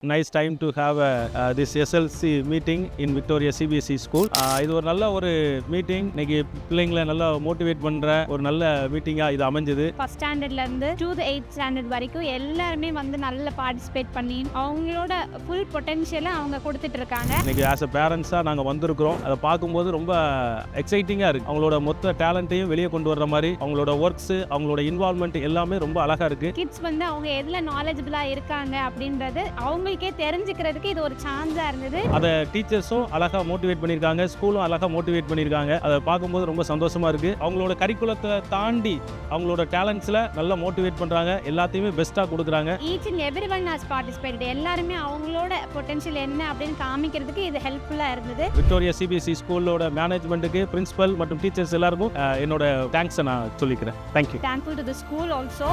Nice time to have this SLC meeting in Victoria CBSE school. இது ஒரு நல்ல ஒரு மீட்டிங். இன்னைக்கு பிள்ளைங்களை நல்லா மோட்டிவேட் பண்ற ஒரு நல்ல மீட்டிங்கா இது அமைஞ்சது. ஃபர்ஸ்ட் ஸ்டாண்டர்ட்ல இருந்து 2 to 8th ஸ்டாண்டர்ட் வரைக்கும் எல்லாரும் வந்து நல்ல பார்ட்டிசிபேட் பண்ணி அவங்களோட ஃபுல் பொட்டன்ஷியலை அவங்க கொடுத்துட்டு இருக்காங்க. இன்னைக்கு as a parents-ஆ நாங்க வந்திருக்கிறோம். அதை பார்க்கும்போது ரொம்ப எக்ஸைட்டிங்கா இருக்கு. அவங்களோட மொத்த டேலண்ட்டையும் வெளியே கொண்டு வர்ற மாதிரி அவங்களோட ஒர்க்ஸ், அவங்களோட இன்வால்வ்மெண்ட் எல்லாமே ரொம்ப அழகா இருக்கு. கிட்ஸ் வந்து அவங்க எதுல நாலேஜபிளா இருக்காங்க அப்படின்றது அவங்களுக்கே தெரிஞ்சுக்கிறதுக்கு இது ஒரு சான்ஸா இருந்தது. அதை டீச்சர்ஸும் அழகா மோட்டிவேட் பண்ணியிருக்காங்க, ஸ்கூலும் அழகா மோட்டிவேட் பண்ணியிருக்காங்க. அதை பார்க்கும்போது ரொம்ப சந்தோஷமா இருக்கு. அவங்களோட கரிக்குலத்தை தாண்டி அவங்களோட டேலண்ட்ஸ்ல நல்லா மோட்டிவேட் பண்றாங்க, எல்லாத்தையுமே பெஸ்டா கொடுக்குறாங்க. Each and everyone has participated. எல்லாருமே அவங்களோட பொட்டன்ஷியல் என்ன அப்படின்னு காமிக்கிறதுக்கு இது ஹெல்ப்ஃபுல்லா இருந்தது. விக்டோரியா சிபிஎஸ்இ ஸ்கூலோட மேனேஜ்மெண்ட்டுக்கு, பிரின்சிபல் மற்றும் டீச்சர்ஸ் எல்லாருக்கும் என்னோட தேங்க்ஸை நான் சொல்லிக்கிறேன். Thank you. Thankful to the school also.